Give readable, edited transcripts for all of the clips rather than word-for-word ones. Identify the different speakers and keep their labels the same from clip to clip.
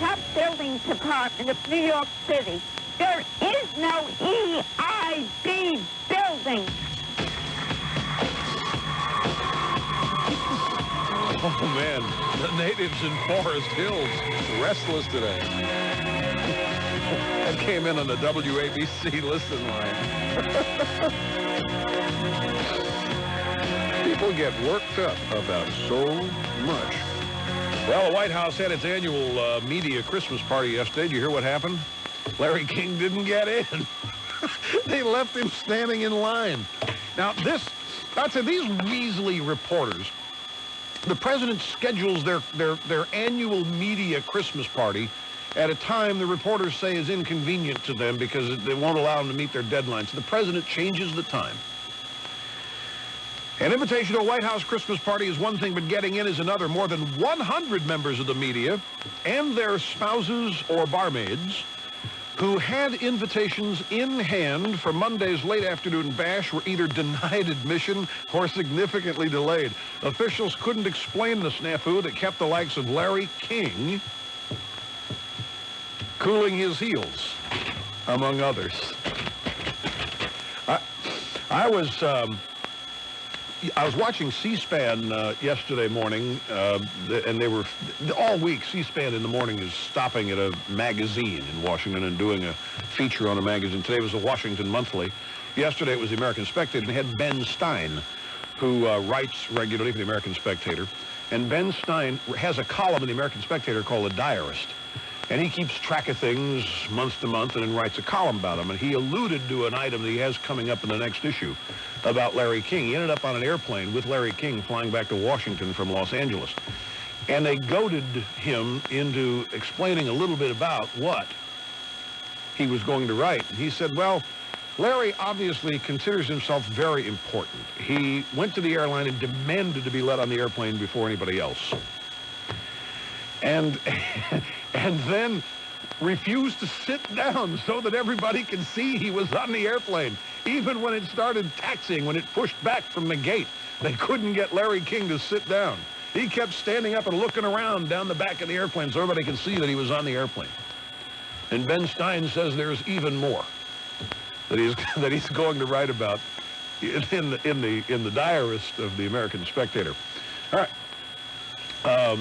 Speaker 1: top building department of New York City. There is no EIB building.
Speaker 2: Oh, man, the natives in Forest Hills restless today. That came in on the WABC listen line. People get worked up about so much. Well, the White House had its annual media Christmas party yesterday. Did you hear what happened? Larry King didn't get in. They left him standing in line. Now, I'd say these Weasley reporters, the president schedules their annual media Christmas party at a time the reporters say is inconvenient to them because they won't allow them to meet their deadlines. So the president changes the time. An invitation to a White House Christmas party is one thing, but getting in is another. More than 100 members of the media and their spouses or barmaids who had invitations in hand for Monday's late afternoon bash were either denied admission or significantly delayed. Officials couldn't explain the snafu that kept the likes of Larry King cooling his heels, among others. I was watching C-SPAN yesterday morning, and they were, all week, C-SPAN in the morning is stopping at a magazine in Washington and doing a feature on a magazine. Today was the Washington Monthly. Yesterday it was the American Spectator, and they had Ben Stein, who writes regularly for the American Spectator. And Ben Stein has a column in the American Spectator called The Diarist. And he keeps track of things month to month and then writes a column about them. And he alluded to an item that he has coming up in the next issue about Larry King. He ended up on an airplane with Larry King flying back to Washington from Los Angeles. And they goaded him into explaining a little bit about what he was going to write. And he said, well, Larry obviously considers himself very important. He went to the airline and demanded to be let on the airplane before anybody else. And then refused to sit down so that everybody could see he was on the airplane. Even when it started taxiing, when it pushed back from the gate, they couldn't get Larry King to sit down. He kept standing up and looking around down the back of the airplane so everybody could see that he was on the airplane. And Ben Stein says there's even more that he's going to write about in the Diarist of the American Spectator. All right. I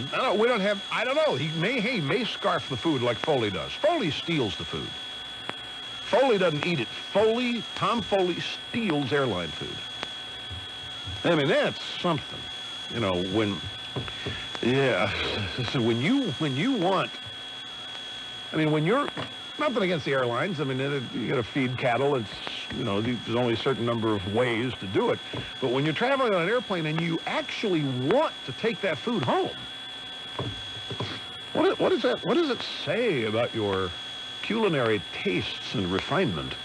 Speaker 2: don't know. He may scarf the food like Foley does. Foley steals the food. Foley doesn't eat it. Tom Foley steals airline food. I mean, that's something. You know, when you're, nothing against the airlines. I mean, you got to feed cattle. It's, you know, there's only a certain number of ways to do it. But when you're traveling on an airplane and you actually want to take that food home, what does it say about your culinary tastes and refinement?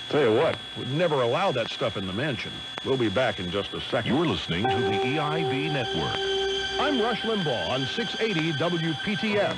Speaker 2: Tell you what, we'd never allow that stuff in the mansion. We'll be back in just a second.
Speaker 3: You're listening to the EIB Network.
Speaker 2: I'm Rush Limbaugh on 680 WPTF.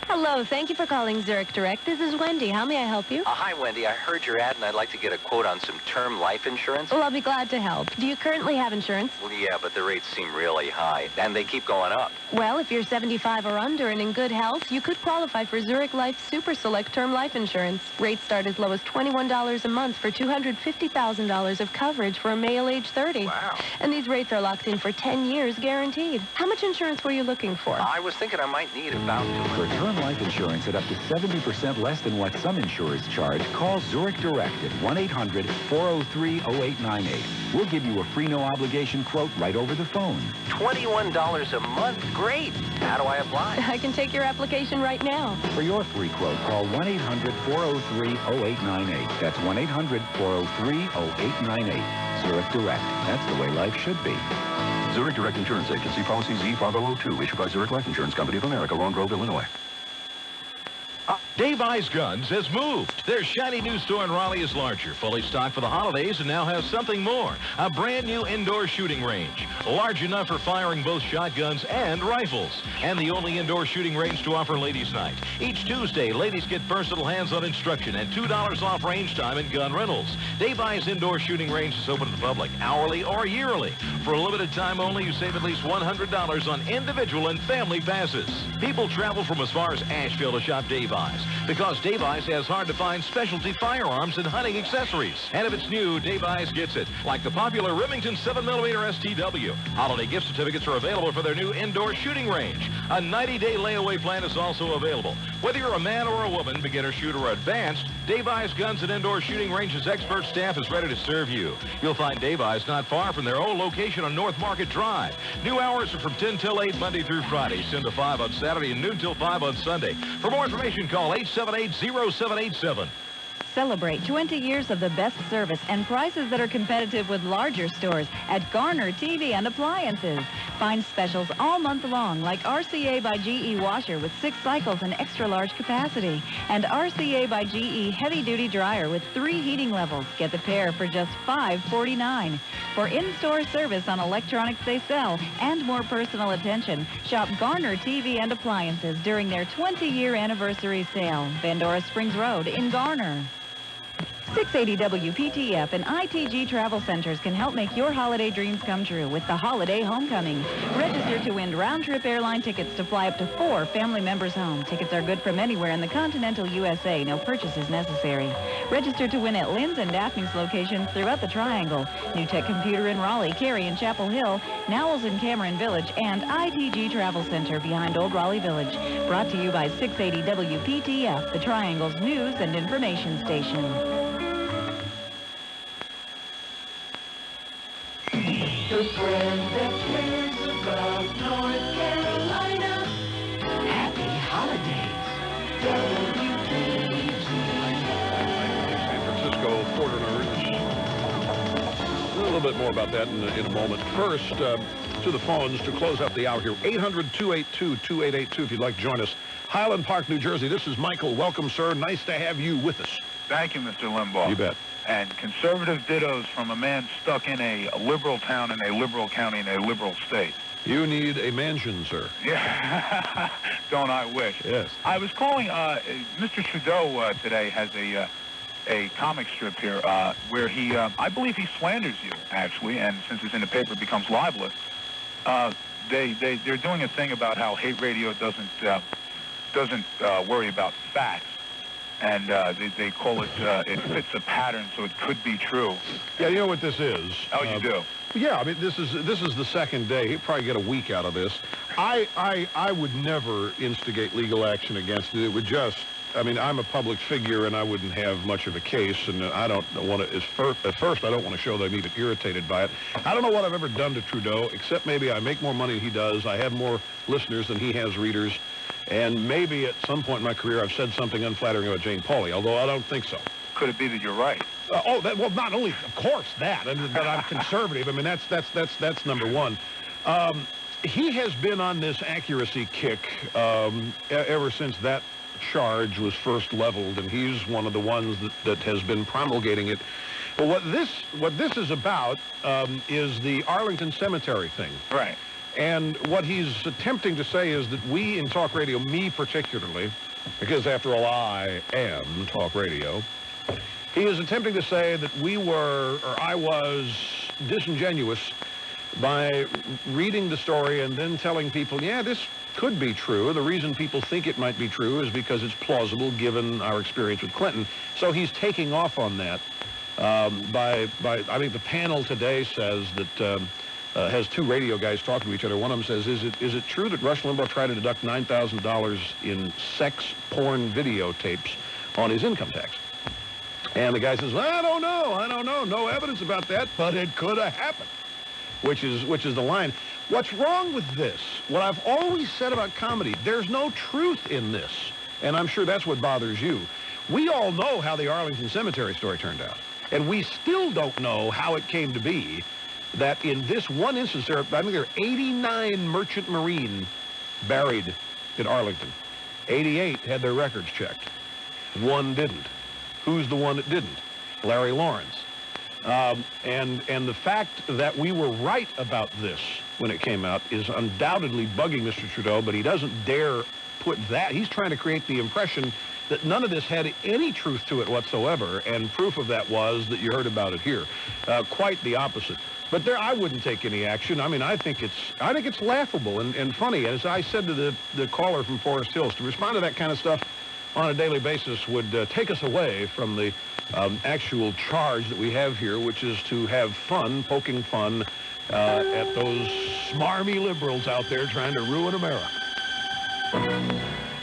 Speaker 4: Hello, thank you for calling Zurich Direct. This is Wendy. How may I help you?
Speaker 5: Hi, Wendy. I heard your ad, and I'd like to get a quote on some term life insurance.
Speaker 4: Well, I'll be glad to help. Do you currently have insurance?
Speaker 5: Well, yeah, but the rates seem really high, and they keep going up.
Speaker 4: Well, if you're 75 or under and in good health, you could qualify for Zurich Life Super Select Term Life Insurance. Rates start as low as $21 a month for $250,000 of coverage for a male age 30.
Speaker 5: Wow.
Speaker 4: And these rates are locked in for 10 years guaranteed. How much insurance were you looking for?
Speaker 5: I was thinking I might need about
Speaker 6: For term life insurance at up to 70% less than what some insurers charge, call Zurich Direct at 1-800-403-0898. We'll give you a free no-obligation quote right over the phone.
Speaker 5: $21 a month? Great. How do I apply?
Speaker 4: I can take your application right now.
Speaker 6: For your free quote, call 1-800-403-0898. That's 1-800-403-0898. Zurich Direct. That's the way life should be.
Speaker 3: Zurich Direct Insurance Agency, policy Z5002, issued by Zurich Life Insurance Company of America, Long Grove, Illinois. Dave Eye's Guns has moved. Their shiny new store in Raleigh is larger, fully stocked for the holidays, and now has something more. A brand new indoor shooting range. Large enough for firing both shotguns and rifles. And the only indoor shooting range to offer Ladies' Night. Each Tuesday, ladies get versatile hands-on instruction and $2 off range time and gun rentals. Dave Eye's indoor shooting range is open to the public, hourly or yearly. For a limited time only, you save at least $100 on individual and family passes. People travel from as far as Asheville to shop Dave Eye's, because Dave Eye's has hard-to-find specialty firearms and hunting accessories. And if it's new, Dave Eye's gets it, like the popular Remington 7mm STW. Holiday gift certificates are available for their new indoor shooting range. A 90-day layaway plan is also available. Whether you're a man or a woman, beginner, shooter, or advanced, Dave Eye's Guns and Indoor Shooting Range's expert staff is ready to serve you. You'll find Dave Eye's not far from their old location on North Market Drive. New hours are from 10 till 8 Monday through Friday, 10 to 5 on Saturday, and noon till 5 on Sunday. For more information, call 878-0787.
Speaker 7: Celebrate 20 years of the best service and prices that are competitive with larger stores at Garner TV and Appliances. Find specials all month long, like RCA by GE washer with 6 cycles and extra large capacity, and RCA by GE heavy-duty dryer with 3 heating levels. Get the pair for just $5.49. For in-store service on electronics they sell and more personal attention, shop Garner TV and Appliances during their 20-year anniversary sale. Vandora Springs Road in Garner. 680 WPTF and ITG Travel Centers can help make your holiday dreams come true with the Holiday Homecoming. Register to win round-trip airline tickets to fly up to 4 family members home. Tickets are good from anywhere in the continental USA. No purchase is necessary. Register to win at Lynn's and Daphne's locations throughout the Triangle. New Tech Computer in Raleigh, Cary, and Chapel Hill, Nowell's in Cameron Village, and ITG Travel Center behind Old Raleigh Village. Brought to you by 680 WPTF, the Triangle's news and information station.
Speaker 8: The friend that cares about North Carolina. Happy holidays, WPTF.
Speaker 2: San Francisco foreigners. A little bit more about that in a moment. First, to the phones to close out the hour here. 800-282-2882 if you'd like to join us. Highland Park, New Jersey. This is Michael. Welcome, sir. Nice to have you with us.
Speaker 9: Thank you, Mr. Limbaugh.
Speaker 2: You bet.
Speaker 9: And conservative dittos from a man stuck in a liberal town in a liberal county in a liberal state.
Speaker 2: You need a mansion, sir.
Speaker 9: Yeah, don't I wish?
Speaker 2: Yes.
Speaker 9: I was calling, Mr. Trudeau today has a comic strip here where he, I believe he slanders you, actually, and since it's in the paper, it becomes libelous. They're doing a thing about how hate radio doesn't worry about facts. And they call it, it fits a pattern, so it could be true.
Speaker 2: Yeah, you know what this is?
Speaker 9: Oh, you do?
Speaker 2: Yeah, I mean, this is the second day. He'd probably get a week out of this. I would never instigate legal action against it. It would just, I mean, I'm a public figure, and I wouldn't have much of a case, and I don't want to, at first, I don't want to show that I'm even irritated by it. I don't know what I've ever done to Trudeau, except maybe I make more money than he does. I have more listeners than he has readers. And maybe at some point in my career, I've said something unflattering about Jane Pauley, although I don't think so.
Speaker 9: Could it be that you're right?
Speaker 2: Well, not only, of course, that, but I'm conservative. I mean, that's number one. He has been on this accuracy kick ever since that charge was first leveled, and he's one of the ones that has been promulgating it. But what this is about is the Arlington Cemetery thing.
Speaker 9: Right.
Speaker 2: And what he's attempting to say is that we in talk radio, me particularly, because after all, I am talk radio, he is attempting to say that I was disingenuous by reading the story and then telling people, yeah, this could be true. The reason people think it might be true is because it's plausible given our experience with Clinton. So he's taking off on that I think the panel today says that has 2 radio guys talking to each other. One of them says, is it true that Rush Limbaugh tried to deduct $9,000 in sex porn videotapes on his income tax? And the guy says, well, I don't know. No evidence about that, but it could have happened, which is the line. What's wrong with this? What I've always said about comedy, there's no truth in this, and I'm sure that's what bothers you. We all know how the Arlington Cemetery story turned out, and we still don't know how it came to be that in this one instance, I think there are 89 merchant marine buried in Arlington. 88 had their records checked. One didn't. Who's the one that didn't? Larry Lawrence. And the fact that we were right about this when it came out is undoubtedly bugging Mr. Trudeau, but he doesn't dare put that. He's trying to create the impression that none of this had any truth to it whatsoever, and proof of that was that you heard about it here. Quite the opposite. But there, I wouldn't take any action. I mean, I think it's laughable and funny. As I said to the caller from Forest Hills, to respond to that kind of stuff on a daily basis would take us away from the actual charge that we have here, which is to have fun, poking fun at those smarmy liberals out there trying to ruin America.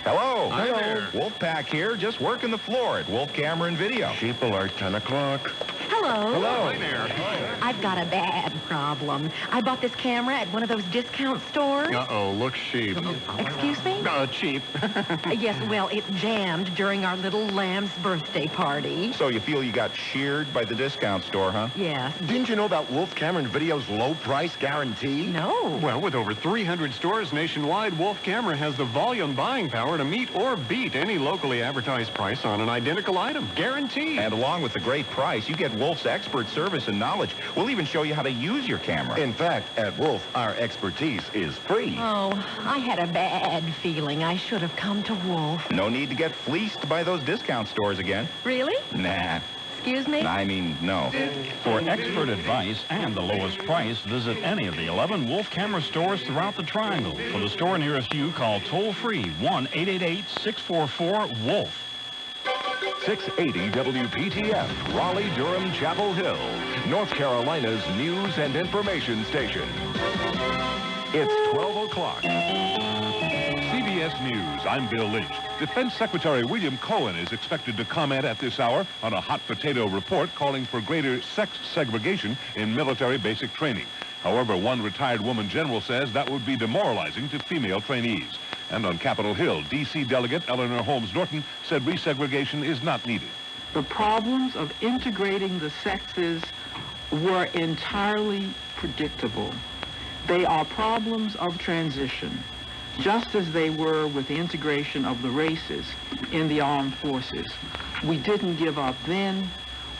Speaker 10: Hello.
Speaker 2: Hi there.
Speaker 10: Wolfpack here, just working the floor at Wolf Camera and Video.
Speaker 11: Sheep alert, 10 o'clock.
Speaker 12: Hello.
Speaker 10: Hello.
Speaker 11: Hi there.
Speaker 12: I've got a bad problem. I bought this camera at one of those discount stores.
Speaker 11: Uh-oh, looks cheap.
Speaker 12: Excuse me?
Speaker 11: Cheap.
Speaker 12: Yes, well, it jammed during our little lamb's birthday party.
Speaker 10: So you feel you got sheared by the discount store, huh?
Speaker 12: Yes.
Speaker 11: Didn't you know about Wolf Camera and Video's low price guarantee?
Speaker 12: No.
Speaker 11: Well, with over 300 stores nationwide, Wolf Camera has the volume buying power to meet or beat any locally advertised price on an identical item. Guaranteed.
Speaker 10: And along with the great price, you get Wolf's expert service and knowledge. We'll even show you how to use your camera.
Speaker 11: In fact, at Wolf, our expertise is free.
Speaker 12: Oh, I had a bad feeling. I should have come to Wolf.
Speaker 10: No need to get fleeced by those discount stores again.
Speaker 12: Really?
Speaker 10: Nah.
Speaker 12: Excuse me?
Speaker 10: I mean, no.
Speaker 13: For expert advice and the lowest price, visit any of the 11 Wolf Camera stores throughout the Triangle. For the store nearest you, call toll-free 1-888-644-WOLF.
Speaker 14: 680 WPTF, Raleigh, Durham, Chapel Hill, North Carolina's news and information station. It's 12 o'clock.
Speaker 15: CBS News, I'm Bill Lynch. Defense Secretary William Cohen is expected to comment at this hour on a hot potato report calling for greater sex segregation in military basic training. However, one retired woman general says that would be demoralizing to female trainees. And on Capitol Hill, D.C. Delegate Eleanor Holmes Norton said resegregation is not needed.
Speaker 16: The problems of integrating the sexes were entirely predictable. They are problems of transition, just as they were with the integration of the races in the armed forces. We didn't give up then.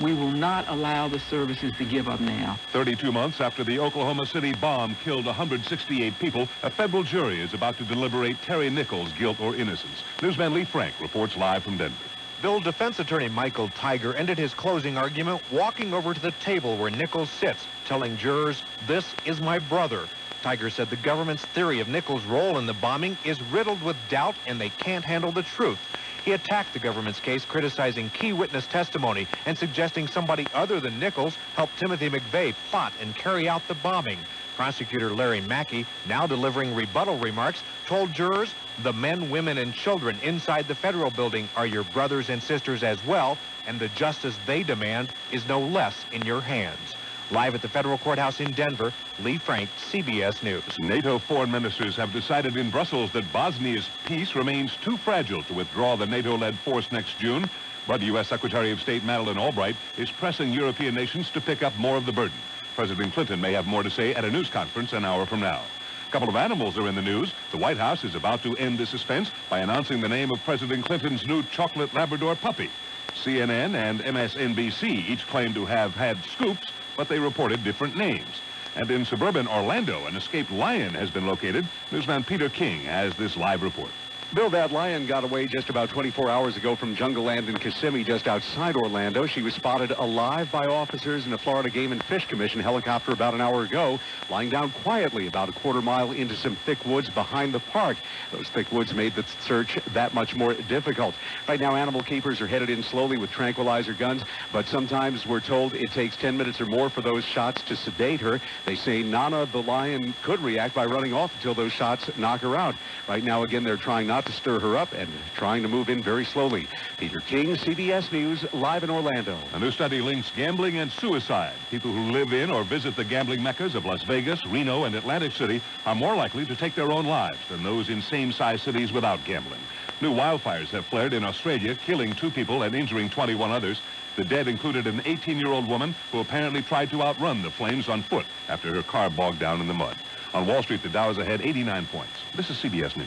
Speaker 16: We will not allow the services to give up now.
Speaker 15: 32 months after the Oklahoma City bomb killed 168 people, a federal jury is about to deliberate Terry Nichols' guilt or innocence. Newsman Lee Frank reports live from Denver.
Speaker 17: Bill defense attorney Michael Tiger ended his closing argument walking over to the table where Nichols sits, telling jurors, "This is my brother." Tiger said the government's theory of Nichols' role in the bombing is riddled with doubt and they can't handle the truth. He attacked the government's case, criticizing key witness testimony and suggesting somebody other than Nichols helped Timothy McVeigh plot and carry out the bombing. Prosecutor Larry Mackey, now delivering rebuttal remarks, told jurors, "The men, women, and children inside the federal building are your brothers and sisters as well, and the justice they demand is no less in your hands." Live at the federal courthouse in Denver, Lee Frank, CBS News.
Speaker 15: NATO foreign ministers have decided in Brussels that Bosnia's peace remains too fragile to withdraw the NATO-led force next June. But U.S. Secretary of State Madeleine Albright is pressing European nations to pick up more of the burden. President Clinton may have more to say at a news conference an hour from now. A couple of animals are in the news. The White House is about to end the suspense by announcing the name of President Clinton's new chocolate Labrador puppy. CNN and MSNBC each claim to have had scoops, but they reported different names. And in suburban Orlando, an escaped lion has been located. Newsman Peter King has this live report.
Speaker 18: Bill, that lion got away just about 24 hours ago from Jungle Land in Kissimmee, just outside Orlando. She was spotted alive by officers in a Florida Game and Fish Commission helicopter about an hour ago, lying down quietly about a quarter mile into some thick woods behind the park. Those thick woods made the search that much more difficult. Right now, animal keepers are headed in slowly with tranquilizer guns, but sometimes we're told it takes 10 minutes or more for those shots to sedate her. They say Nana the lion could react by running off until those shots knock her out. Right now, again, they're trying not to stir her up and trying to move in very slowly. Peter King, CBS News, live in Orlando.
Speaker 15: A new study links gambling and suicide. People who live in or visit the gambling meccas of Las Vegas, Reno, and Atlantic City are more likely to take their own lives than those in same-size cities without gambling. New wildfires have flared in Australia, killing 2 people and injuring 21 others. The dead included an 18-year-old woman who apparently tried to outrun the flames on foot after her car bogged down in the mud. On Wall Street, the Dow is ahead 89 points. This is CBS News.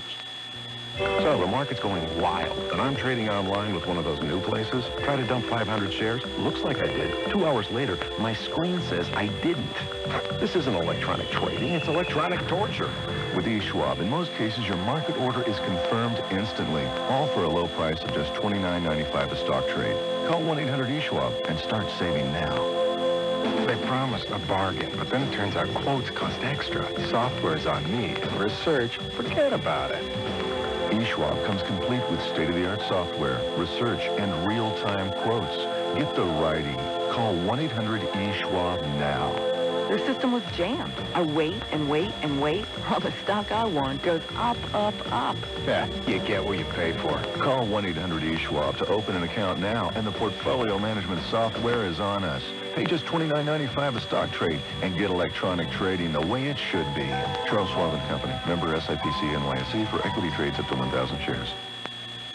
Speaker 14: So the market's going wild, and I'm trading online with one of those new places. Try to dump 500 shares. Looks like I did. 2 hours later, my screen says I didn't. This isn't electronic trading, it's electronic torture. With eSchwab, in most cases, your market order is confirmed instantly, all for a low price of just $29.95 a stock trade. Call 1-800-eSchwab and start saving now.
Speaker 19: They promised a bargain, but then it turns out quotes cost extra. Software's on me, and research, forget about it.
Speaker 14: eSchwab comes complete with state-of-the-art software, research, and real-time quotes. Get the righty. Call 1-800-eSchwab now.
Speaker 12: Their system was jammed. I wait and wait and wait. All the stock I want goes up, up, up.
Speaker 19: Yeah, you get what you pay for.
Speaker 14: Call 1-800-eSchwab to open an account now, and the portfolio management software is on us. Pay just $29.95 a stock trade and get electronic trading the way it should be. Charles Schwab & Company, member SIPC NYSE for equity trades up to 1,000 shares.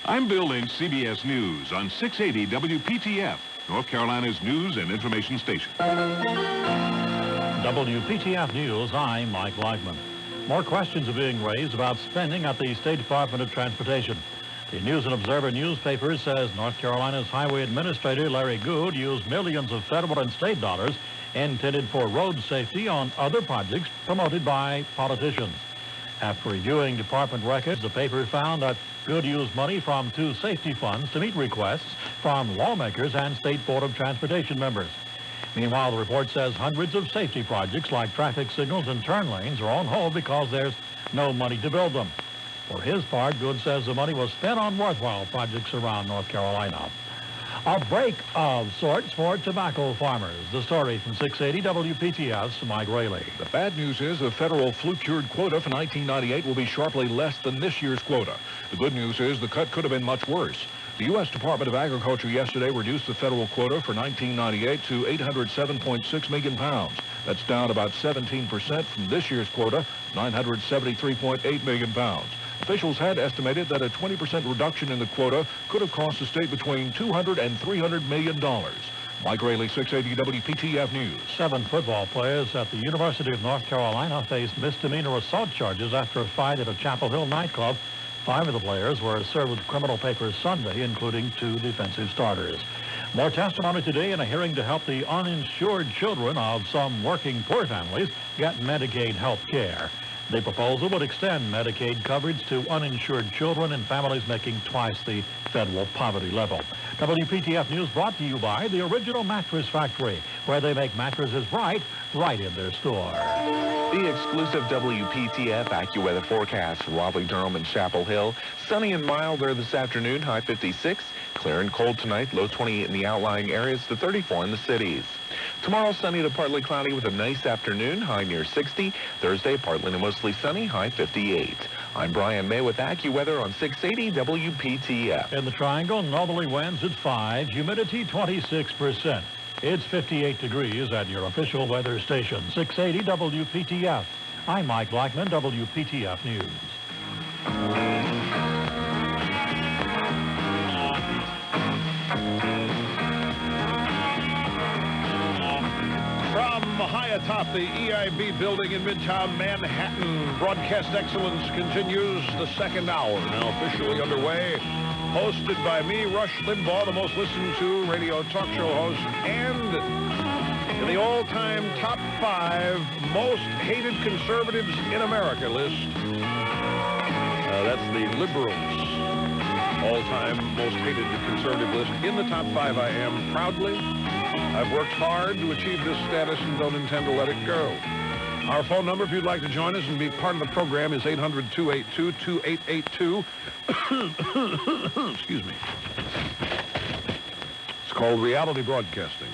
Speaker 15: I'm Bill Lynch, CBS News on 680 WPTF, North Carolina's news and information station.
Speaker 13: WPTF News, I'm Mike Blackman. More questions are being raised about spending at the State Department of Transportation. The News and Observer newspaper says North Carolina's Highway Administrator Larry Good used millions of federal and state dollars intended for road safety on other projects promoted by politicians. After reviewing department records, the paper found that Good used money from 2 safety funds to meet requests from lawmakers and State Board of Transportation members. Meanwhile, the report says hundreds of safety projects like traffic signals and turn lanes are on hold because there's no money to build them. For his part, Good says the money was spent on worthwhile projects around North Carolina. A break of sorts for tobacco farmers. The story from 680 WPTF's Mike Raley.
Speaker 20: The bad news is the federal flu-cured quota for 1998 will be sharply less than this year's quota. The good news is the cut could have been much worse. The U.S. Department of Agriculture yesterday reduced the federal quota for 1998 to 807.6 million pounds. That's down about 17% from this year's quota, 973.8 million pounds. Officials had estimated that a 20% reduction in the quota could have cost the state between $200 and $300 million. Mike Raley, 680 WPTF News.
Speaker 13: 7 football players at the University of North Carolina faced misdemeanor assault charges after a fight at a Chapel Hill nightclub. 5 of the players were served with criminal papers Sunday, including 2 defensive starters. More testimony today in a hearing to help the uninsured children of some working poor families get Medicaid health care. The proposal would extend Medicaid coverage to uninsured children and families making twice the federal poverty level. WPTF News brought to you by the Original Mattress Factory, where they make mattresses right in their store.
Speaker 21: The exclusive WPTF AccuWeather forecast for Raleigh, Durham, and Chapel Hill. Sunny and milder this afternoon, high 56. Clear and cold tonight, low 28 in the outlying areas to 34 in the cities. Tomorrow, sunny to partly cloudy with a nice afternoon, high near 60. Thursday, partly to mostly sunny, high 58. I'm Brian May with AccuWeather on 680 WPTF.
Speaker 13: In the Triangle, northerly winds at 5, humidity 26%. It's 58 degrees at your official weather station, 680 WPTF. I'm Mike Blackman, WPTF News.
Speaker 2: From high atop the EIB building in Midtown Manhattan, broadcast excellence continues. The second hour now officially underway. Hosted by me, Rush Limbaugh, the most listened to radio talk show host, and in the all-time top 5 most hated conservatives in America list. That's the liberals. All-time most hated conservative list. In the top 5 I am proudly. I've worked hard to achieve this status and don't intend to let it go. Our phone number, if you'd like to join us and be part of the program, is 800-282-2882. Excuse me. It's called reality broadcasting.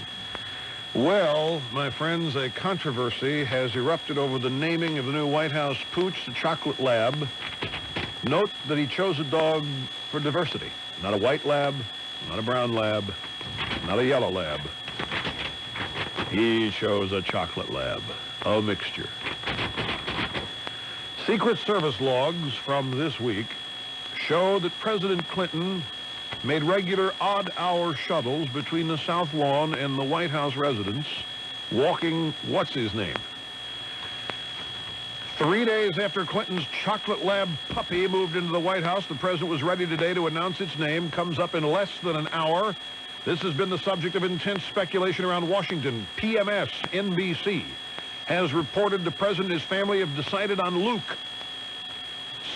Speaker 2: Well, my friends, a controversy has erupted over the naming of the new White House pooch, the Chocolate Lab. Note that he chose a dog for diversity. Not a white lab, not a brown lab, not a yellow lab. He chose a chocolate lab, a mixture. Secret Service logs from this week show that President Clinton made regular odd-hour shuttles between the South Lawn and the White House residence, walking what's-his-name. 3 days after Clinton's chocolate lab puppy moved into the White House, the president was ready today to announce its name. Comes up in less than an hour. This has been the subject of intense speculation around Washington. PMS, NBC, has reported the president and his family have decided on Luke.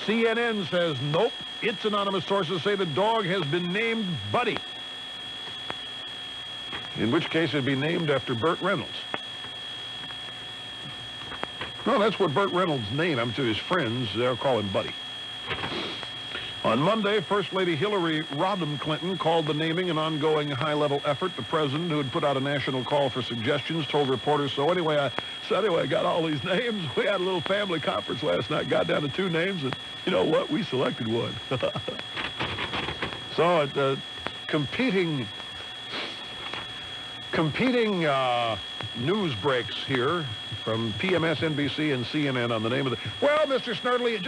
Speaker 2: CNN says, nope. Its anonymous sources say the dog has been named Buddy. In which case it'd be named after Burt Reynolds. No, that's what Burt Reynolds' name. I'm to his friends. They'll call him Buddy. On Monday, First Lady Hillary Rodham Clinton called the naming an ongoing high-level effort. The president, who had put out a national call for suggestions, told reporters, so anyway, I got all these names. We had a little family conference last night, got down to 2 names, and you know what? We selected one. So, competing news breaks here from PMS, NBC, and CNN on the name of the... Well, Mr. Snerdley,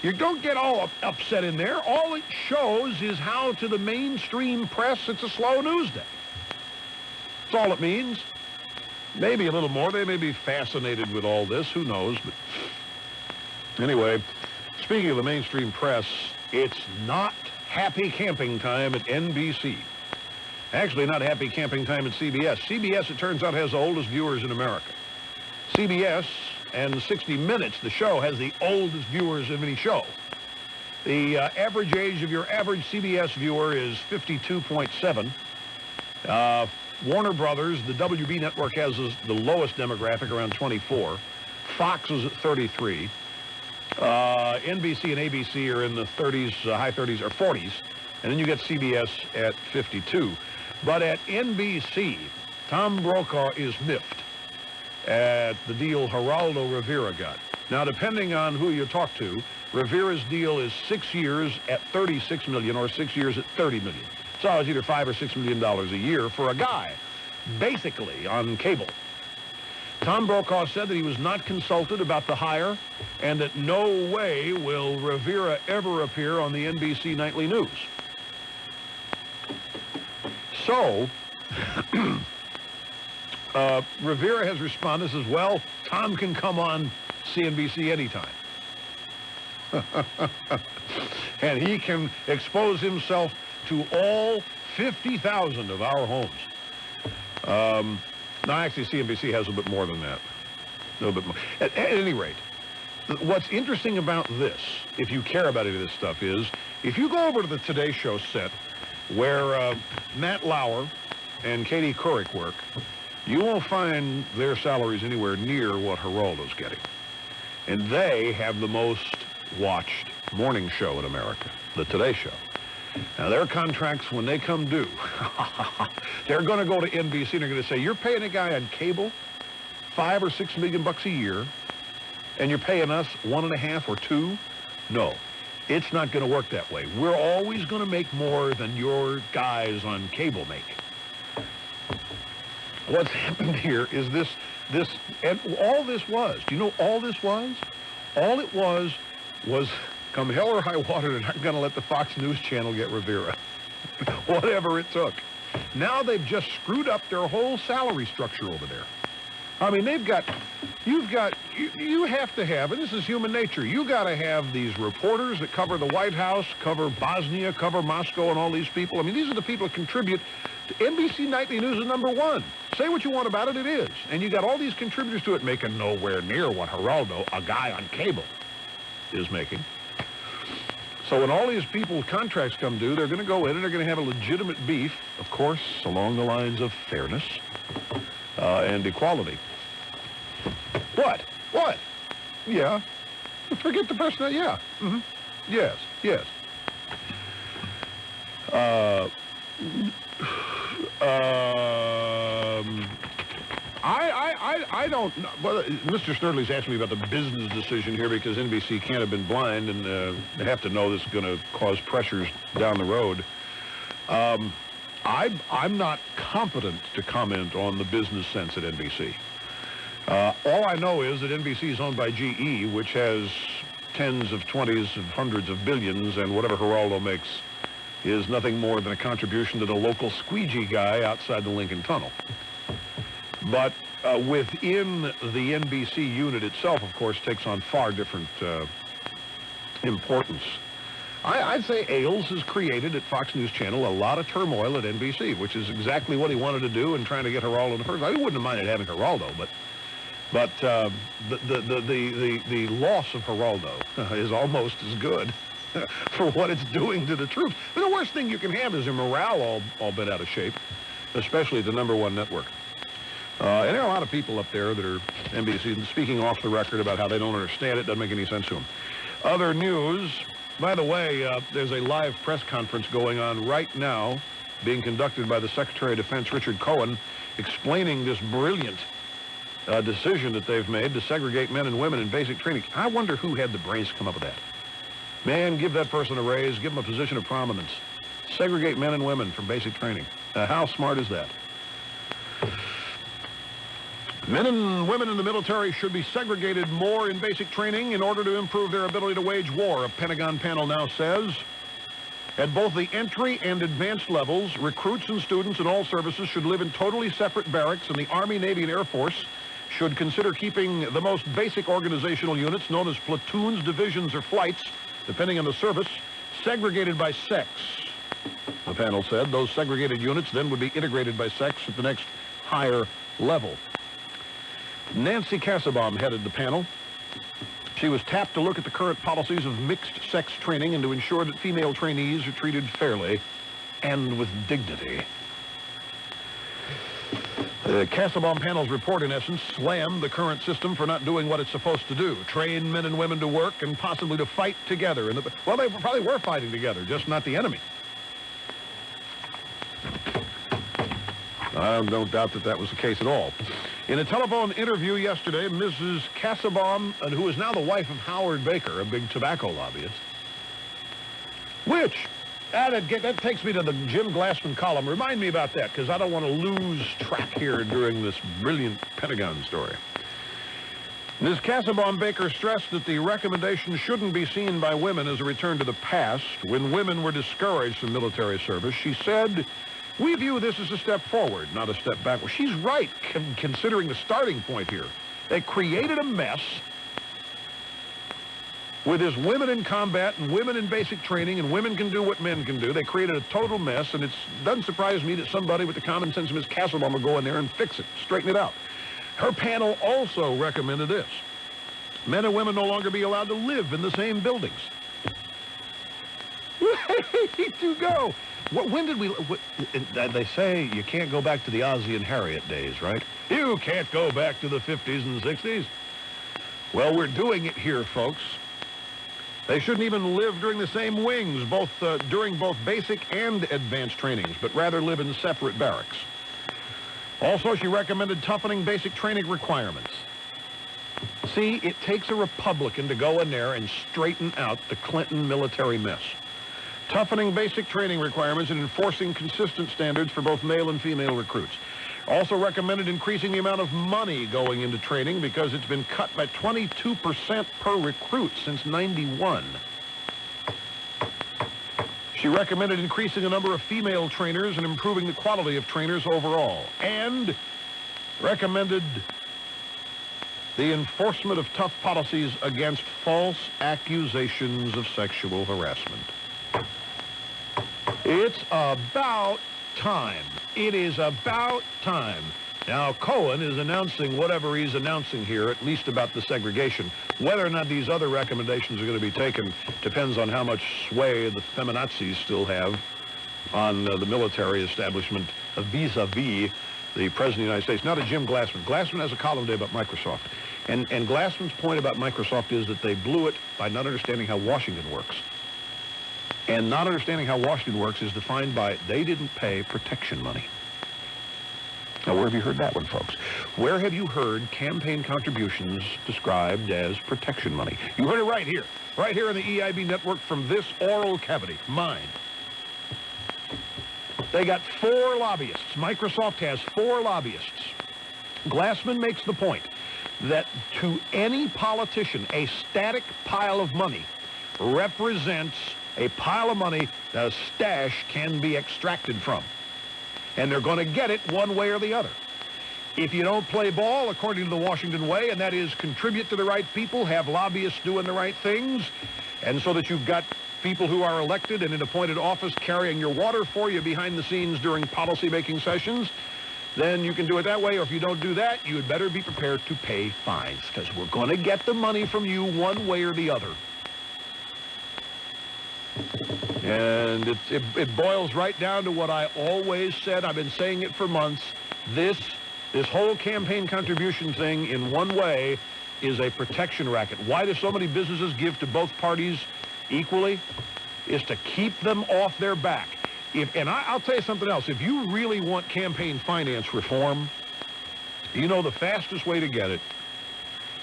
Speaker 2: you don't get all upset in there. All it shows is how to the mainstream press it's a slow news day. That's all it means. Maybe a little more. They may be fascinated with all this. Who knows? But anyway, speaking of the mainstream press, it's not happy camping time at NBC. Actually, not happy camping time at CBS. CBS, it turns out, has the oldest viewers in America. CBS and 60 Minutes, the show, has the oldest viewers of any show. The average age of your average CBS viewer is 52.7. Warner Brothers, the WB Network, has the lowest demographic, around 24. Fox is at 33. NBC and ABC are in the 30s, high 30s, or 40s. And then you get CBS at 52. But at NBC, Tom Brokaw is miffed at the deal Geraldo Rivera got. Now, depending on who you talk to, Rivera's deal is 6 years at $36 million or 6 years at $30 million. So it's either $5 or $6 million a year for a guy, basically, on cable. Tom Brokaw said that he was not consulted about the hire and that no way will Rivera ever appear on the NBC Nightly News. So, Rivera has responded, says, well, Tom can come on CNBC anytime. And he can expose himself to all 50,000 of our homes. Now, actually, CNBC has a bit more than that. A little bit more. At any rate, what's interesting about this, if you care about any of this stuff, is if you go over to the Today Show set, where Matt Lauer and Katie Couric work, you won't find their salaries anywhere near what Geraldo's getting. And they have the most watched morning show in America, the Today Show. Now, their contracts, when they come due, they're going to go to NBC and they're going to say, you're paying a guy on cable $5 or $6 million bucks a year, and you're paying us 1.5 or 2? No. It's not going to work that way. We're always going to make more than your guys on cable make. What's happened here is this, and all this was, do you know all this was? All it was come hell or high water, they're not going to let the Fox News Channel get Rivera. Whatever it took. Now they've just screwed up their whole salary structure over there. I mean, you have to have, and this is human nature, you got to have these reporters that cover the White House, cover Bosnia, cover Moscow, and all these people. I mean, these are the people that contribute to NBC Nightly News is #1. Say what you want about it, it is. And you got all these contributors to it making nowhere near what Geraldo, a guy on cable, is making. So when all these people's contracts come due, they're going to go in and they're going to have a legitimate beef, of course, along the lines of fairness and equality. What? What? Yeah. Forget the person. Yeah. Mm-hmm. Yes. Yes. I don't know. Well, Mr. Snerdley's asked me about the business decision here because NBC can't have been blind and they have to know this is going to cause pressures down the road. I'm not competent to comment on the business sense at NBC. All I know is that NBC is owned by GE, which has tens of 20s of hundreds of billions, and whatever Geraldo makes is nothing more than a contribution to the local squeegee guy outside the Lincoln Tunnel. But within the NBC unit itself, of course, takes on far different importance. I'd say Ailes has created at Fox News Channel a lot of turmoil at NBC, which is exactly what he wanted to do in trying to get Geraldo in the first. I wouldn't have minded having Geraldo, but the loss of Geraldo is almost as good for what it's doing to the troops. But the worst thing you can have is your morale all bent out of shape, especially at the #1 network. And there are a lot of people up there that are NBC speaking off the record about how they don't understand it. Doesn't make any sense to them. Other news. By the way, there's a live press conference going on right now, being conducted by the Secretary of Defense, Richard Cohen, explaining this brilliant decision that they've made to segregate men and women in basic training. I wonder who had the brains to come up with that. Man, give that person a raise, give them a position of prominence. Segregate men and women from basic training. How smart is that? Men and women in the military should be segregated more in basic training in order to improve their ability to wage war, a Pentagon panel now says. At both the entry and advanced levels, recruits and students in all services should live in totally separate barracks, and the Army, Navy, and Air Force should consider keeping the most basic organizational units, known as platoons, divisions, or flights, depending on the service, segregated by sex. The panel said those segregated units then would be integrated by sex at the next higher level. Nancy Kassebaum headed the panel. She was tapped to look at the current policies of mixed-sex training and to ensure that female trainees are treated fairly and with dignity. The Kassebaum panel's report, in essence, slammed the current system for not doing what it's supposed to do, train men and women to work and possibly to fight together. Well, they probably were fighting together, just not the enemy. I don't doubt that that was the case at all. In a telephone interview yesterday, Mrs. Kassebaum, who is now the wife of Howard Baker, a big tobacco lobbyist, which, that takes me to the Jim Glassman column. Remind me about that, because I don't want to lose track here during this brilliant Pentagon story. Ms. Kassebaum Baker stressed that the recommendation shouldn't be seen by women as a return to the past, when women were discouraged from military service. She said, "We view this as a step forward, not a step backward." She's right, considering the starting point here. They created a mess with this women in combat and women in basic training, and women can do what men can do. They created a total mess, and it doesn't surprise me that somebody with the common sense of Ms. Kassebaum will go in there and fix it, straighten it out. Her panel also recommended this. Men and women no longer be allowed to live in the same buildings. Way to go. When did we... They say you can't go back to the Ozzie and Harriet days, right? You can't go back to the 50s and 60s. Well, we're doing it here, folks. They shouldn't even live during the same wings, during both basic and advanced trainings, but rather live in separate barracks. Also, she recommended toughening basic training requirements. See, it takes a Republican to go in there and straighten out the Clinton military mess. Toughening basic training requirements and enforcing consistent standards for both male and female recruits. Also recommended increasing the amount of money going into training because it's been cut by 22% per recruit since '91. She recommended increasing the number of female trainers and improving the quality of trainers overall. And recommended the enforcement of tough policies against false accusations of sexual harassment. It's about time. It is about time. Now, Cohen is announcing whatever he's announcing here, at least about the segregation. Whether or not these other recommendations are going to be taken depends on how much sway the feminazis still have on the military establishment vis-a-vis the President of the United States. Now to Jim Glassman. Glassman has a column today about Microsoft. And Glassman's point about Microsoft is that they blew it by not understanding how Washington works. And not understanding how Washington works is defined by they didn't pay protection money. Now, where have you heard that one, folks? Where have you heard campaign contributions described as protection money? You heard it right here in the EIB Network from this oral cavity, mine. They got 4 lobbyists. Microsoft has 4 lobbyists. Glassman makes the point that to any politician, a static pile of money represents a pile of money that a stash can be extracted from. And they're going to get it one way or the other. If you don't play ball according to the Washington way, and that is contribute to the right people, have lobbyists doing the right things, and so that you've got people who are elected and in appointed office carrying your water for you behind the scenes during policy-making sessions, then you can do it that way. Or if you don't do that, you had better be prepared to pay fines, because we're going to get the money from you one way or the other. And it boils right down to what I always said. I've been saying it for months. This whole campaign contribution thing, in one way, is a protection racket. Why do so many businesses give to both parties equally? Is to keep them off their back. I'll tell you something else. If you really want campaign finance reform, you know the fastest way to get it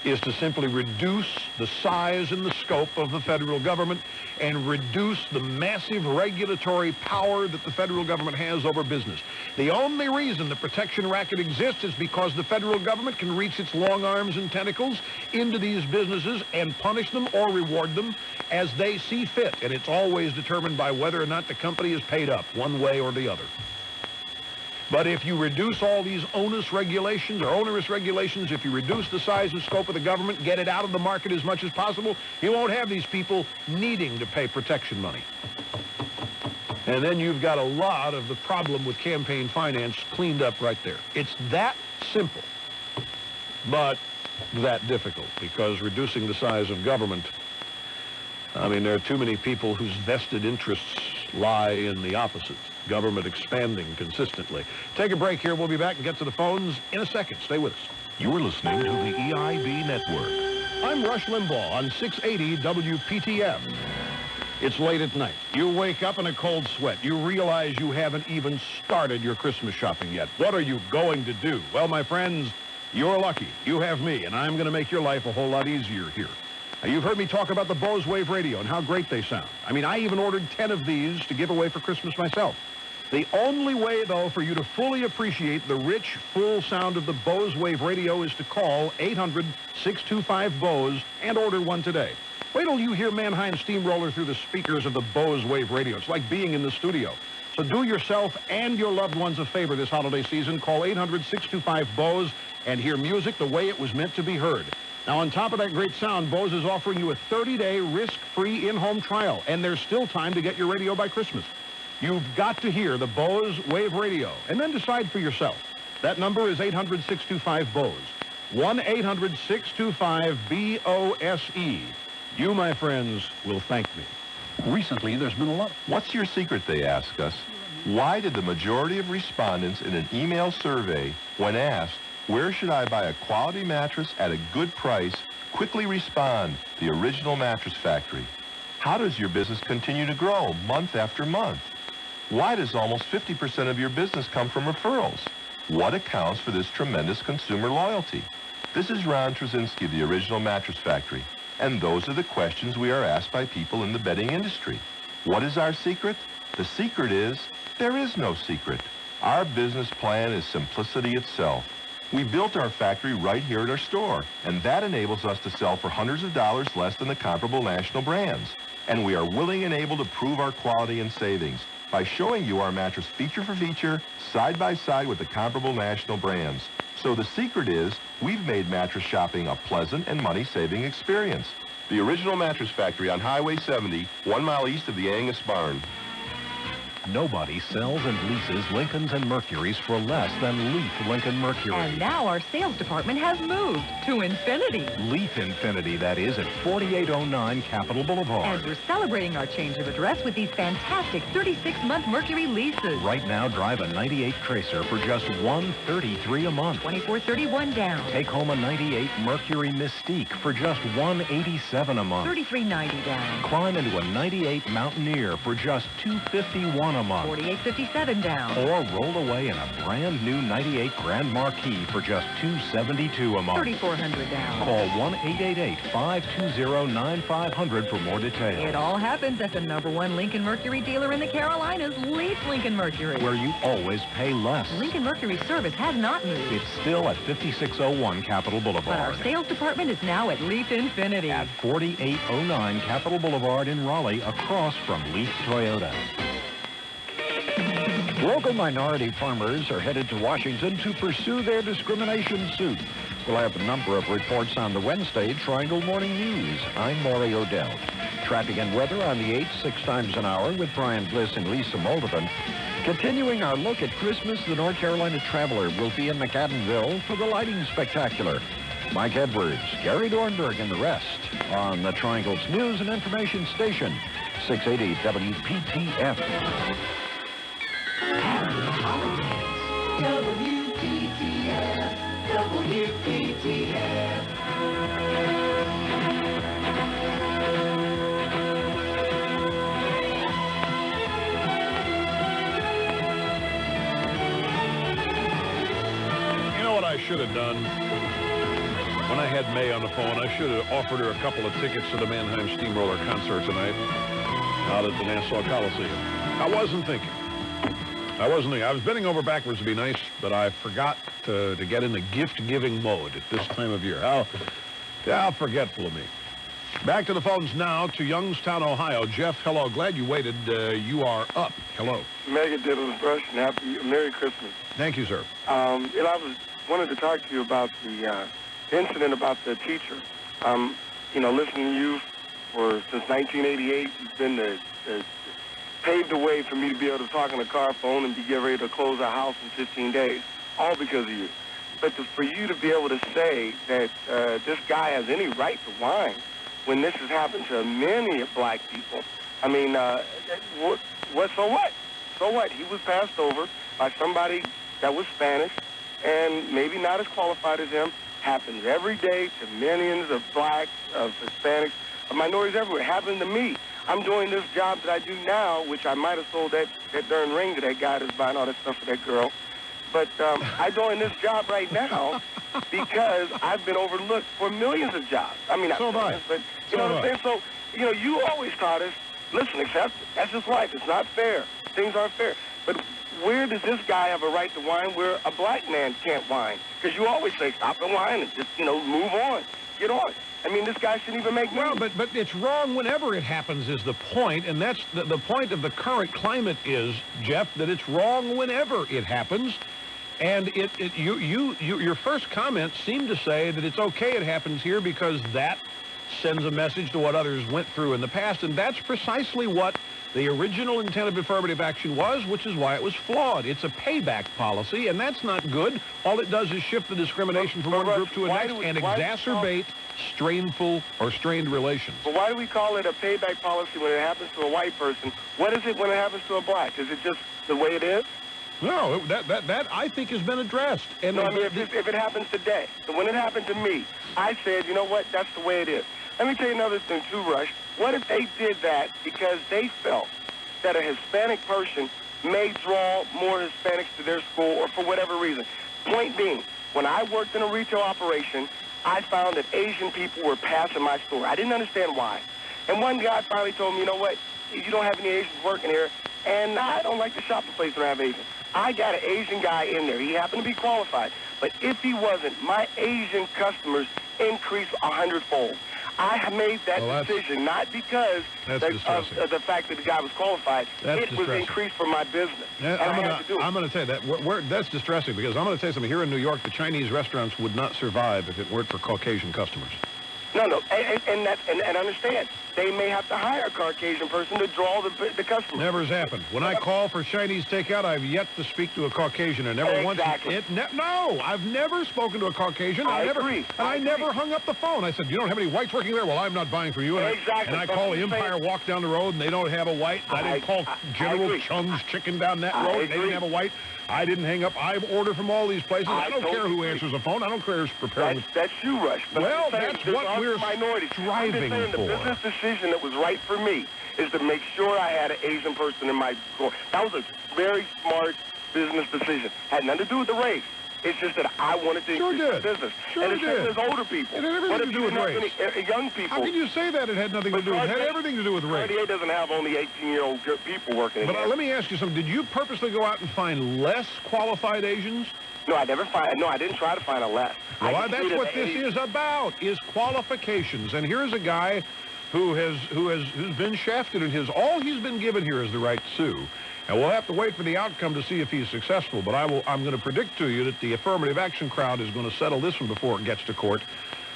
Speaker 2: is to simply reduce the size and the scope of the federal government and reduce the massive regulatory power that the federal government has over business. The only reason the protection racket exists is because the federal government can reach its long arms and tentacles into these businesses and punish them or reward them as they see fit. And it's always determined by whether or not the company is paid up, one way or the other. But if you reduce all these onerous regulations, if you reduce the size and scope of the government, get it out of the market as much as possible, you won't have these people needing to pay protection money. And then you've got a lot of the problem with campaign finance cleaned up right there. It's that simple, but that difficult, because reducing the size of government, I mean, there are too many people whose vested interests lie in the opposite. Government expanding consistently. Take a break here. We'll be back and get to the phones in a second. Stay with us.
Speaker 20: You're listening to the EIB Network.
Speaker 2: I'm Rush Limbaugh on 680 WPTF. It's late at night. You wake up in a cold sweat. You realize you haven't even started your Christmas shopping yet. What are you going to do? Well, my friends, you're lucky. You have me, and I'm going to make your life a whole lot easier here. Now, you've heard me talk about the Bose Wave Radio and how great they sound. I mean, I even ordered 10 of these to give away for Christmas myself. The only way, though, for you to fully appreciate the rich, full sound of the Bose Wave Radio is to call 800-625-BOSE and order one today. Wait till you hear Mannheim Steamroller through the speakers of the Bose Wave Radio. It's like being in the studio. So do yourself and your loved ones a favor this holiday season. Call 800-625-BOSE and hear music the way it was meant to be heard. Now, on top of that great sound, Bose is offering you a 30-day risk-free in-home trial, and there's still time to get your radio by Christmas. You've got to hear the Bose Wave Radio, and then decide for yourself. That number is 800-625-BOSE. 1-800-625-BOSE. You, my friends, will thank me.
Speaker 1: Recently, there's been a lot.
Speaker 22: What's your secret, they ask us? Why did the majority of respondents in an email survey, when asked, where should I buy a quality mattress at a good price, quickly respond, the Original Mattress Factory? How does your business continue to grow month after month? Why does almost 50% of your business come from referrals? What accounts for this tremendous consumer loyalty? This is Ron Trzynski, the Original Mattress Factory, and those are the questions we are asked by people in the bedding industry. What is our secret? The secret is, there is no secret. Our business plan is simplicity itself. We built our factory right here at our store, and that enables us to sell for hundreds of dollars less than the comparable national brands. And we are willing and able to prove our quality and savings by showing you our mattress feature for feature, side by side with the comparable national brands. So the secret is, we've made mattress shopping a pleasant and money-saving experience. The Original Mattress Factory on Highway 70, 1 mile east of the Angus Barn.
Speaker 1: Nobody sells and leases Lincolns and Mercuries for less than Leaf Lincoln Mercury.
Speaker 7: And now our sales department has moved to Infinity.
Speaker 1: Leaf Infinity, that is, at 4809 Capitol Boulevard.
Speaker 7: And we're celebrating our change of address with these fantastic 36-month Mercury leases.
Speaker 1: Right now, drive a 98 Tracer for just $133 a month.
Speaker 7: $24.31 down.
Speaker 1: Take home a 98 Mercury Mystique for just $187 a month.
Speaker 7: $33.90 down.
Speaker 1: Climb into a 98 Mountaineer for just $251 a month.
Speaker 7: $48.57 down.
Speaker 1: Or roll away in a brand new 98 Grand Marquis for just $272 a month.
Speaker 7: $3,400 down.
Speaker 1: Call 1-888-520-9500 for more details.
Speaker 7: It all happens at the #1 Lincoln Mercury dealer in the Carolinas, Leaf Lincoln Mercury.
Speaker 1: Where you always pay less.
Speaker 7: Lincoln Mercury service has not moved.
Speaker 1: It's still at 5601 Capitol Boulevard.
Speaker 7: But our sales department is now at Leaf Infinity.
Speaker 1: At 4809 Capitol Boulevard in Raleigh, across from Leaf Toyota.
Speaker 4: Local minority farmers are headed to Washington to pursue their discrimination suit. We'll have a number of reports on the Wednesday Triangle Morning News. I'm Maury O'Dell. Traffic and weather on the 8, 6 times an hour with Brian Bliss and Lisa Moldovan. Continuing our look at Christmas, the North Carolina Traveler will be in McAdenville for the lighting spectacular. Mike Edwards, Gary Dornberg, and the rest on the Triangle's News and Information Station, 680 WPTF.
Speaker 8: Happy holidays, WPTF, WPTF.
Speaker 2: You know what I should have done? When I had May on the phone, I should have offered her a couple of tickets to the Mannheim Steamroller concert tonight out at the Nassau Coliseum. I wasn't thinking. I was bending over backwards to be nice, but I forgot to get in the gift-giving mode at this time of year. How forgetful of me. Back to the phones now to Youngstown, Ohio. Jeff, hello. Glad you waited. You are up. Hello.
Speaker 5: Mega Diddles Brush and Merry Christmas.
Speaker 2: Thank you, sir.
Speaker 5: I wanted to talk to you about the incident about the teacher. Listening to you since 1988, you've been the paved the way for me to be able to talk on a car phone and be getting ready to close our house in 15 days, all because of you. But for you to be able to say that this guy has any right to whine when this has happened to many black people, I mean, so what? So what? He was passed over by somebody that was Spanish and maybe not as qualified as him. Happens every day to millions of blacks, of Hispanics, of minorities everywhere. It happened to me. I'm doing this job that I do now, which I might have sold that darn ring to that guy that's buying all that stuff for that girl. But I'm doing this job right now because I've been overlooked for millions of jobs. I mean, not millions, but you know what I'm saying? So, you always taught us, listen, accept it. That's just life. It's not fair. Things aren't fair. But where does this guy have a right to whine where a black man can't whine? Because you always say, stop the whine and just, move on. Get on. I mean, this guy shouldn't even make money.
Speaker 2: Well, but it's wrong whenever it happens is the point, and that's the point of the current climate is, Jeff, that it's wrong whenever it happens. And your first comment seemed to say that it's okay it happens here because that sends a message to what others went through in the past, and that's precisely what the original intent of affirmative action was, which is why it was flawed. It's a payback policy, and that's not good. All it does is shift the discrimination from one group to the next and exacerbate strained relations.
Speaker 5: But why do we call it a payback policy when it happens to a white person? What is it when it happens to a black? Is it just the way it is?
Speaker 2: No, that I think has been addressed. And
Speaker 5: no, I mean, if it happens today, so when it happened to me, I said, you know what, that's the way it is. Let me tell you another thing too, Rush. What if they did that because they felt that a Hispanic person may draw more Hispanics to their school or for whatever reason? Point being, when I worked in a retail operation, I found that Asian people were passing my store. I didn't understand why. And one guy finally told me, you know what, you don't have any Asians working here, and I don't like to shop a place that have Asians. I got an Asian guy in there. He happened to be qualified. But if he wasn't, my Asian customers increased 100-fold. I made that decision not because of the fact that the guy was qualified. It was increased for my business.
Speaker 2: Yeah, I'm going to tell you that that's distressing because I'm going to tell you something. Here in New York, the Chinese restaurants would not survive if it weren't for Caucasian customers.
Speaker 5: No, and understand, they may have to hire a Caucasian person to draw the customers.
Speaker 2: Never has happened. When I call for Chinese takeout, I've yet to speak to a Caucasian. I never once. No, I've never spoken to a Caucasian. I agree. And I never hung up the phone. I said, you don't have any whites working there? Well, I'm not buying from you. And I call Empire Walk down the road, and they don't have a white. I didn't call General Chung's Chicken down that road. They didn't have a white. I didn't hang up. I've ordered from all these places. I don't care who answers the phone. I don't care who's preparing.
Speaker 5: That's you, Rush.
Speaker 2: Well, that's what we're striving for.
Speaker 5: The business decision that was right for me is to make sure I had an Asian person in my store. That was a very smart business decision. Had nothing to do with the race. It's just that I wanted to increase the business. And it's same as older people.
Speaker 2: It had everything to do with race.
Speaker 5: Young people.
Speaker 2: How can you say that it had nothing to do with it? It had everything to do with race.
Speaker 5: 38 doesn't have only 18-year-old people working in
Speaker 2: But
Speaker 5: there.
Speaker 2: let me ask you something. Did you purposely go out and find less qualified Asians?
Speaker 5: No, I didn't try to find a less.
Speaker 2: Well, that's what this is about, is qualifications. And here's a guy who's been shafted, and all he's been given here is the right to sue. And we'll have to wait for the outcome to see if he's successful. But I'm going to predict to you that the affirmative action crowd is going to settle this one before it gets to court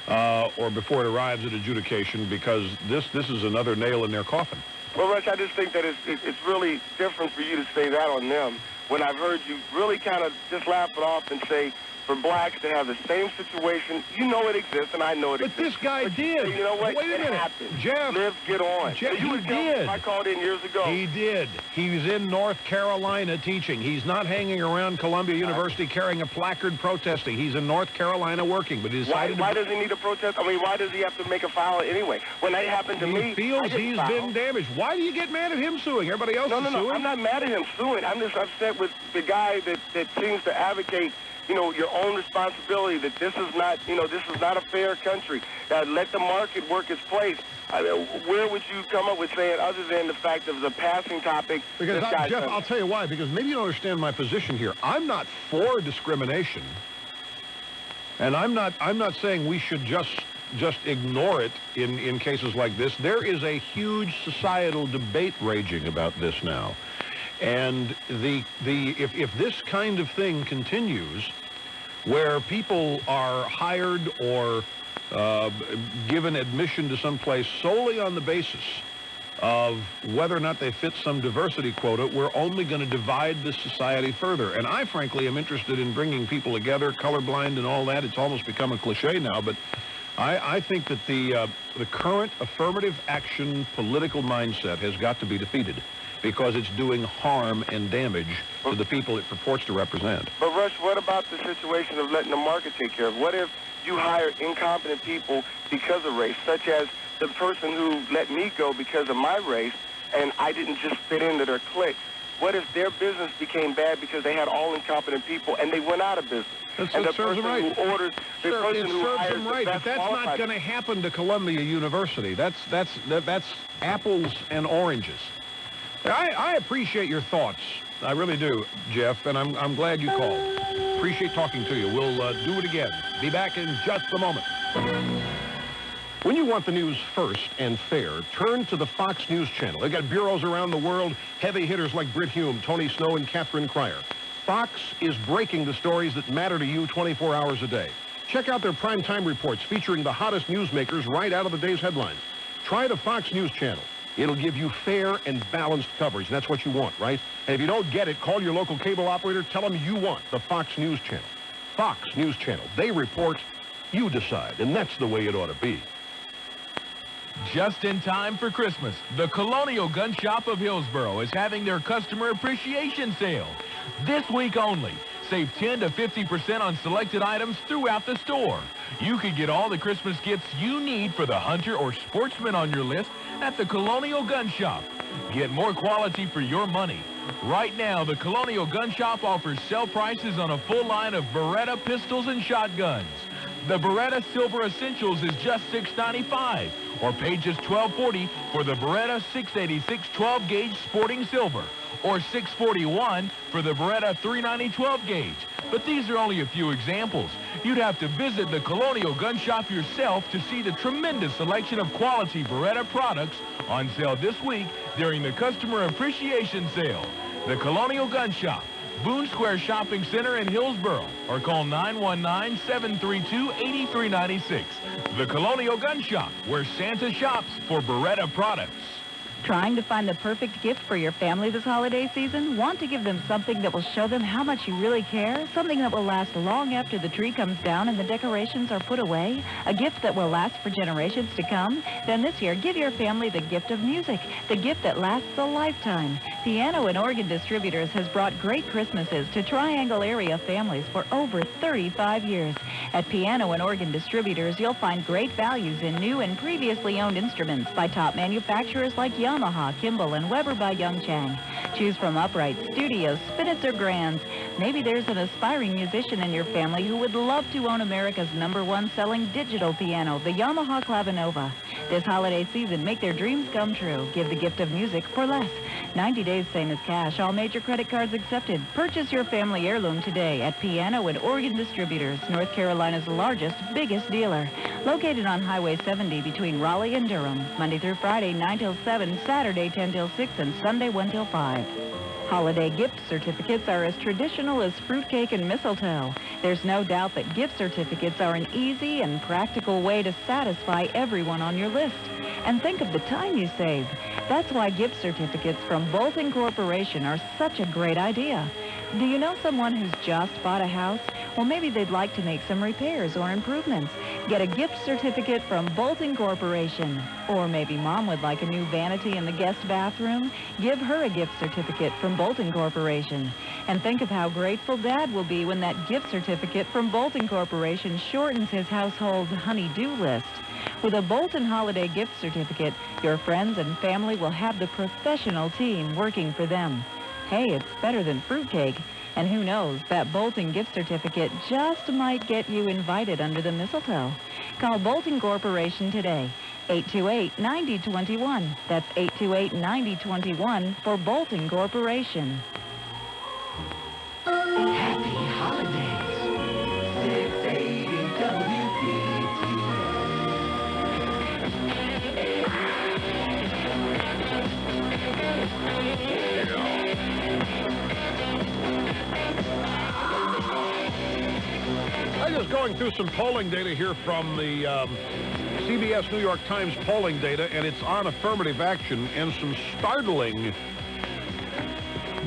Speaker 2: or before it arrives at adjudication, because this is another nail in their coffin.
Speaker 5: Well, Rush, I just think that it's really different for you to say that on them when I've heard you really kind of just laugh it off and say, for blacks to have the same situation, you know it exists, and I know it exists.
Speaker 2: But this guy did.
Speaker 5: You know what?
Speaker 2: Wait a minute.
Speaker 5: Happened.
Speaker 2: Jeff.
Speaker 5: Live, get on.
Speaker 2: Jeff,
Speaker 5: he did. I called in years ago.
Speaker 2: He did. He's in North Carolina teaching. He's not hanging around Columbia University carrying a placard protesting. He's in North Carolina working, but he decided
Speaker 5: Why does he need a protest? I mean, why does he have to make a file anyway? When that happened to me,
Speaker 2: he feels he's been damaged. Why do you get mad at him suing? Everybody else is suing?
Speaker 5: No, I'm not mad at him suing. I'm just upset with the guy that seems to advocate, you know, your own responsibility, that this is not, you know, this is not a fair country. Let the market work its place. Where would you come up with saying other than the fact that it was a passing topic?
Speaker 2: Because, Jeff, I'll tell you why. Because maybe you don't understand my position here. I'm not for discrimination. And I'm not saying we should just ignore it in cases like this. There is a huge societal debate raging about this now. And if this kind of thing continues, where people are hired or given admission to some place solely on the basis of whether or not they fit some diversity quota, we're only going to divide this society further. And I, frankly, am interested in bringing people together, colorblind and all that. It's almost become a cliche now, but I think that the current affirmative action political mindset has got to be defeated, because it's doing harm and damage to the people it purports to represent.
Speaker 5: But, Rush, what about the situation of letting the market take care of it? What if you hire incompetent people because of race, such as the person who let me go because of my race, and I didn't just fit into their clique? What if their business became bad because they had all incompetent people and they went out of business? And the person who orders, the person who hires the best
Speaker 2: but that's not going to happen to Columbia University. That's apples and oranges. I appreciate your thoughts. I really do, Jeff, and I'm glad you called. Appreciate talking to you. We'll do it again. Be back in just a moment. When you want the news first and fair, turn to the Fox News Channel. They've got bureaus around the world, heavy hitters like Britt Hume, Tony Snow, and Catherine Cryer. Fox is breaking the stories that matter to you 24 hours a day. Check out their primetime reports featuring the hottest newsmakers right out of the day's headlines. Try the Fox News Channel. It'll give you fair and balanced coverage. That's what you want, right? And if you don't get it, call your local cable operator. Tell them you want the Fox News Channel. Fox News Channel. They report, you decide, and that's the way it ought to be.
Speaker 3: Just in time for Christmas, the Colonial Gun Shop of Hillsboro is having their customer appreciation sale. This week only, save 10 to 50% on selected items throughout the store. You could get all the Christmas gifts you need for the hunter or sportsman on your list at the Colonial Gun Shop. Get more quality for your money. Right now, the Colonial Gun Shop offers sale prices on a full line of Beretta pistols and shotguns. The Beretta Silver Essentials is just $6.95, or pay just $12.40 for the Beretta 686 12-gauge Sporting Silver, or $6.41 for the Beretta 390 12-gauge. But these are only a few examples. You'd have to visit the Colonial Gun Shop yourself to see the tremendous selection of quality Beretta products on sale this week during the Customer Appreciation Sale. The Colonial Gun Shop, Boone Square Shopping Center in Hillsboro, or call 919-732-8396. The Colonial Gun Shop, where Santa shops for Beretta products.
Speaker 7: Trying to find the perfect gift for your family this holiday season? Want to give them something that will show them how much you really care? Something that will last long after the tree comes down and the decorations are put away? A gift that will last for generations to come? Then this year, give your family the gift of music, the gift that lasts a lifetime. Piano and Organ Distributors has brought great Christmases to Triangle area families for over 35 years. At Piano and Organ Distributors, you'll find great values in new and previously owned instruments by top manufacturers like Yamaha, Kimball, and Weber by Young Chang. Choose from uprights, studios, spinets, or grands. Maybe there's an aspiring musician in your family who would love to own America's #1 selling digital piano, the Yamaha Clavinova. This holiday season, make their dreams come true. Give the gift of music for less. 90 days, same as cash. All major credit cards accepted. Purchase your family heirloom today at Piano and Organ Distributors, North Carolina's largest, biggest dealer. Located on Highway 70 between Raleigh and Durham. Monday through Friday, 9 till 7, Saturday, 10 till 6, and Sunday, 1 till 5. Holiday gift certificates are as traditional as fruitcake and mistletoe. There's no doubt that gift certificates are an easy and practical way to satisfy everyone on your list. And think of the time you save. That's why gift certificates from Bolton Corporation are such a great idea. Do you know someone who's just bought a house? Well, maybe they'd like to make some repairs or improvements. Get a gift certificate from Bolton Corporation. Or maybe Mom would like a new vanity in the guest bathroom. Give her a gift certificate from Bolton Corporation. And think of how grateful Dad will be when that gift certificate from Bolton Corporation shortens his household honey-do list. With a Bolton Holiday gift certificate, your friends and family will have the professional team working for them. Hey, it's better than fruitcake. And who knows, that Bolton gift certificate just might get you invited under the mistletoe. Call Bolton Corporation today. 828-9021. That's 828-9021 for Bolton Corporation.
Speaker 8: Happy holidays. 680 WPTF.
Speaker 2: I'm just going through some polling data here from the CBS New York Times polling data, and it's on affirmative action and some startling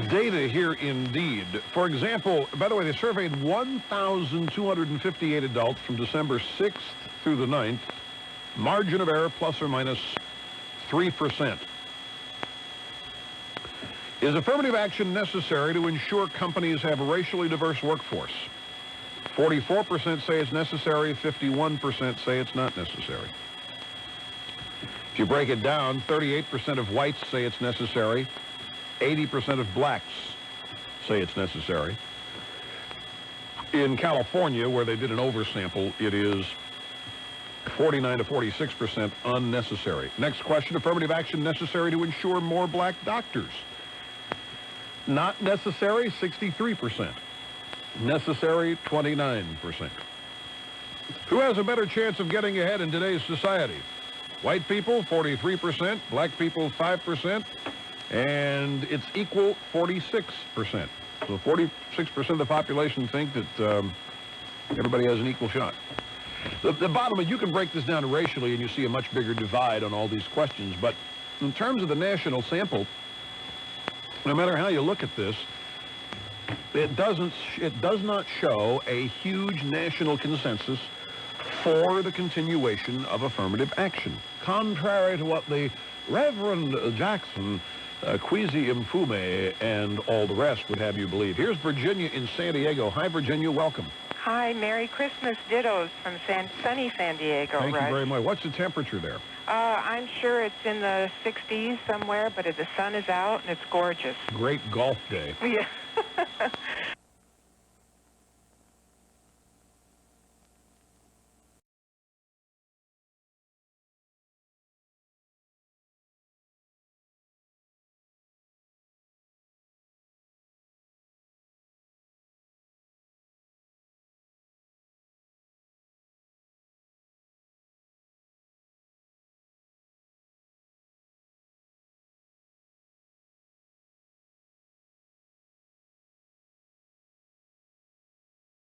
Speaker 2: data here indeed. For example, by the way, they surveyed 1,258 adults from December 6th through the 9th. Margin of error plus or minus 3%. Is affirmative action necessary to ensure companies have a racially diverse workforce? 44% say it's necessary, 51% say it's not necessary. If you break it down, 38% of whites say it's necessary, 80% of blacks say it's necessary. In California, where they did an oversample, it is 49 to 46% unnecessary. Next question, affirmative action necessary to ensure more black doctors? Not necessary, 63%. Necessary, 29%. Who has a better chance of getting ahead in today's society? White people, 43%. Black people, 5%. And it's equal, 46%. So 46% of the population think that everybody has an equal shot. The bottom line, you can break this down racially and you see a much bigger divide on all these questions. But in terms of the national sample, no matter how you look at this, it does not show a huge national consensus for the continuation of affirmative action, contrary to what the Reverend Jackson, Kwesi Mfume, and all the rest would have you believe. Here's Virginia in San Diego. Hi, Virginia. Welcome.
Speaker 6: Hi. Merry Christmas dittos from sunny San Diego.
Speaker 2: Thank you very much. What's the temperature there?
Speaker 6: I'm sure it's in the 60s somewhere, but the sun is out and it's gorgeous.
Speaker 2: Great golf day.
Speaker 6: Yeah.